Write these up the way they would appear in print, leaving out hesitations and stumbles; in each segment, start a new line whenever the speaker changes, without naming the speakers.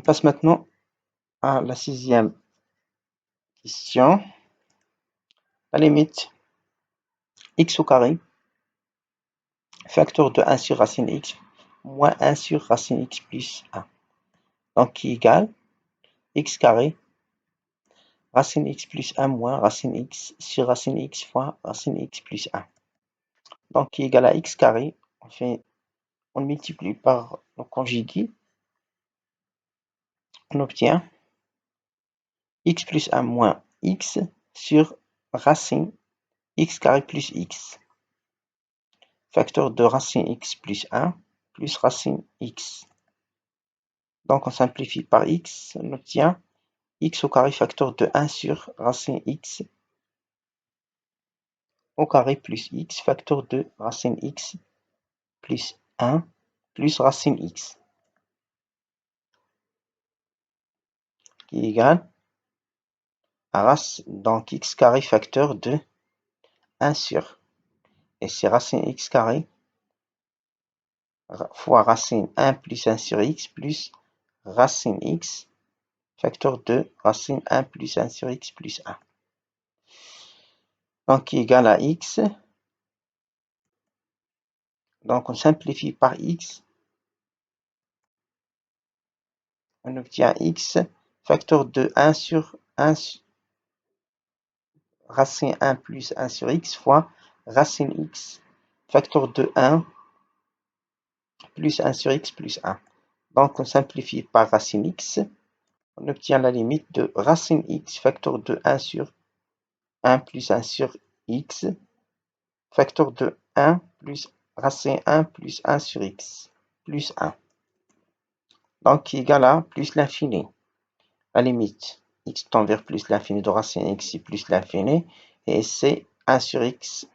passe maintenant à la sixième question. La limite x au carré, facteur de 1 sur racine x, moins 1 sur racine x plus 1. Donc, qui égale x carré, racine x plus 1 moins racine x sur racine x fois racine x plus 1. Donc, qui égale à x carré, on multiplie par le conjugué, on obtient x plus 1 moins x sur racine x carré plus x. Facteur de racine x plus 1 plus racine x. Donc on simplifie par x, on obtient x au carré facteur de 1 sur racine x au carré plus x facteur de racine x plus 1 plus racine x qui est égal à donc x carré facteur de 1 sur, et c'est racine x carré fois racine 1 plus 1 sur x plus racine x facteur de racine 1 plus 1 sur x plus 1. Donc qui est égal à x. Donc on simplifie par x. On obtient x facteur de 1 sur 1 racine 1 plus 1 sur x fois racine x facteur de 1 plus 1 sur x plus 1. Donc on simplifie par racine x. On obtient la limite de racine x facteur de 1 sur 1 plus 1 sur x facteur de 1 plus racine 1 plus 1 sur x plus 1. Donc qui est égal à plus l'infini. La limite x tend vers plus l'infini de racine x plus l'infini, et c'est 1 sur x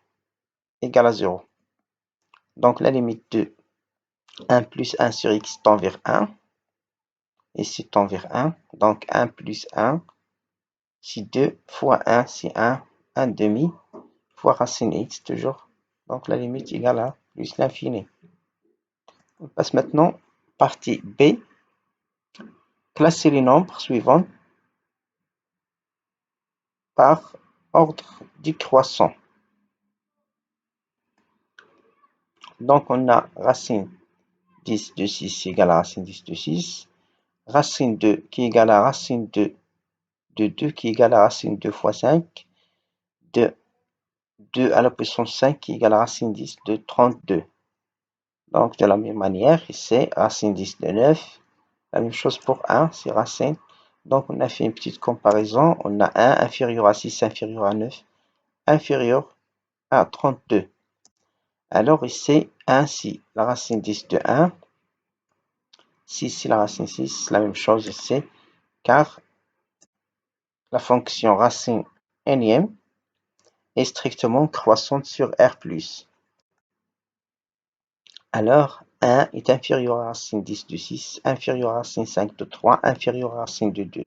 égale à 0. Donc la limite de 1 plus 1 sur x tend vers 1, ici tend vers 1, donc 1 plus 1, c'est 2 fois 1, c'est 1 demi, fois racine x toujours, donc la limite égale à plus l'infini. On passe maintenant partie B, classer les nombres suivants par ordre décroissant. Donc on a racine 10 de 6 égale à racine 10 de 6, racine 2 qui est égale à racine 2 de 2 qui est égale à racine 2 fois 5, de 2 à la puissance 5 qui est égale à racine 10 de 32. Donc de la même manière, ici, racine 10 de 9, la même chose pour 1, c'est racine. Donc on a fait une petite comparaison, on a 1 inférieur à 6, inférieur à 9, inférieur à 32. Alors ici, 1 c'est la racine 10 de 1, 6 c'est la racine 6, la même chose ici, car la fonction racine énième est strictement croissante sur R+. Alors, 1 est inférieur à racine 10 de 6, inférieur à racine 5 de 3, inférieur à racine de 2.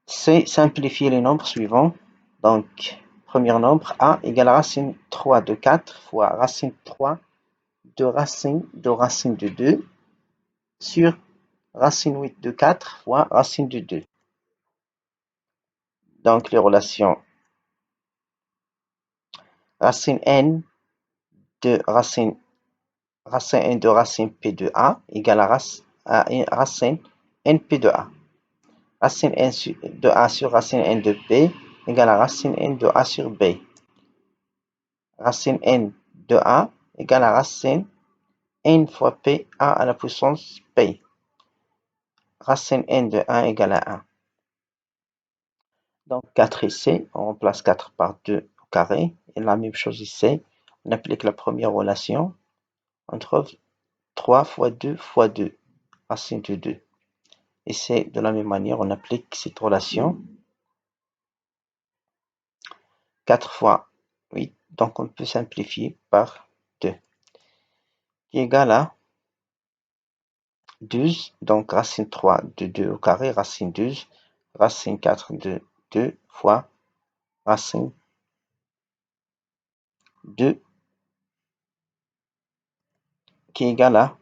C'est simplifier les nombres suivants. Donc, premier nombre, A égale à racine 3 de 4 fois racine 3 de racine de 2 sur racine 8 de 4 fois racine de 2. Donc, les relations racine n de racine n de racine p de a égale à racine np de a. Racine n de a sur racine n de p égale à racine n de a sur b. Racine n de a égale à racine n fois p a à la puissance p. Racine n de 1 égale à 1. Donc 4 ici, on remplace 4 par 2 au carré. Et la même chose ici, on applique la première relation. On trouve 3 fois 2 fois 2, racine de 2. Et c'est de la même manière, on applique cette relation. 4 fois 8, donc on peut simplifier par 2. Qui est égal à 12, donc racine 3 de 2 au carré, racine 12, racine 4 de 2 fois racine 2, qui est égal à,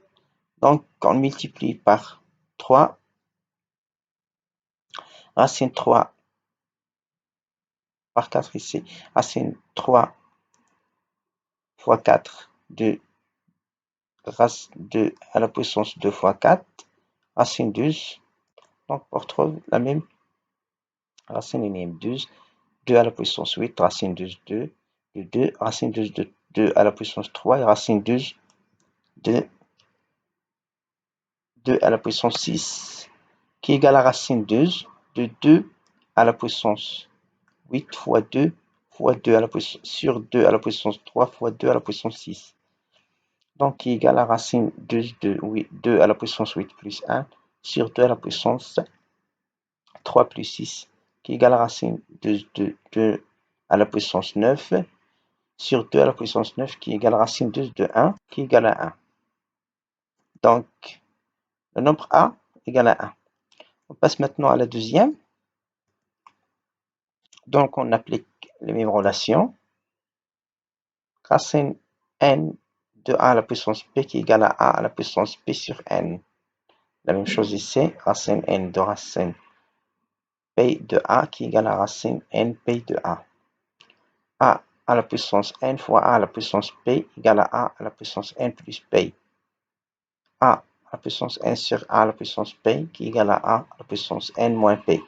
donc on multiplie par 3, racine 3 par 4 ici, racine 3 fois 4, 2, racine 2 à la puissance 2 fois 4, racine 12, donc on retrouve la même racine énième 12, 2 à la puissance 8, racine 12, 2, de 2, racine 12 de 2 à la puissance 3, et racine 12 de 2 à la puissance 6, qui est égal à racine 12 de 2 à la puissance 8 fois 2 fois 2 à la puissance, sur 2 à la puissance 3 fois 2 à la puissance 6. Donc, qui est égal à racine 12 de 2 à la puissance 8 plus 1 sur 2 à la puissance 3 plus 6, qui est égal à racine 12 de 2 à la puissance 9 sur 2 à la puissance 9, qui est égal à racine 12 de 1, qui est égal à 1. Donc, le nombre A égale à 1. On passe maintenant à la deuxième. Donc, on applique les mêmes relations. Racine n de a à la puissance p qui est égal à la puissance p sur n. La même chose ici, racine n de racine p de a qui est égal à racine np de a. A à la puissance n fois a à la puissance p égale à la puissance n plus p. A à la puissance n sur a à la puissance p qui est égal à la puissance n moins p.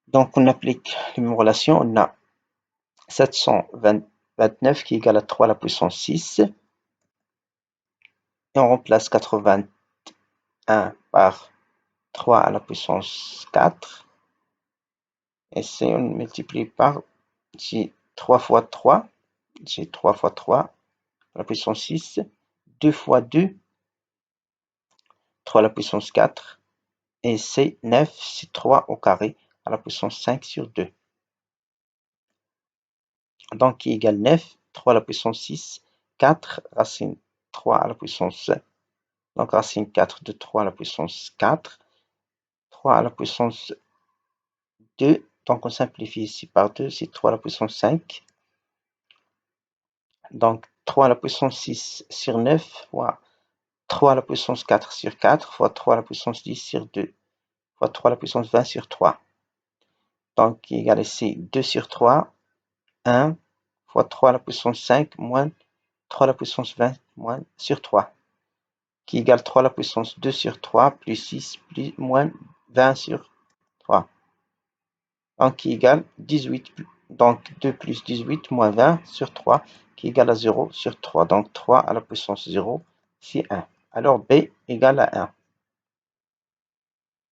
Donc, on applique les mêmes relations. On a 729 qui est égal à 3 à la puissance 6. Et on remplace 81 par 3 à la puissance 4. Et si on multiplie par 3 fois 3, c'est 3 fois 3 à la puissance 6. 2 fois 2, 3 à la puissance 4. Et c'est 9, c'est 3 au carré à la puissance 5 sur 2. Donc, qui égale 9, 3 à la puissance 6, 4, racine 3 à la puissance, donc racine 4 de 3 à la puissance 4, 3 à la puissance 2, donc on simplifie ici par 2, c'est 3 à la puissance 5, donc 3 à la puissance 6 sur 9, fois 3 à la puissance 4 sur 4, fois 3 à la puissance 10 sur 2, fois 3 à la puissance 20 sur 3. Donc, qui égale ici 2 sur 3, 1, fois 3 à la puissance 5, moins 3 à la puissance 20, moins sur 3. Qui égale 3 à la puissance 2 sur 3 plus 6 plus moins 20 sur 3. Donc qui égale 18. Donc 2 plus 18 moins 20 sur 3 qui égale à 0 sur 3. Donc 3 à la puissance 0, c'est 1. Alors B égale à 1.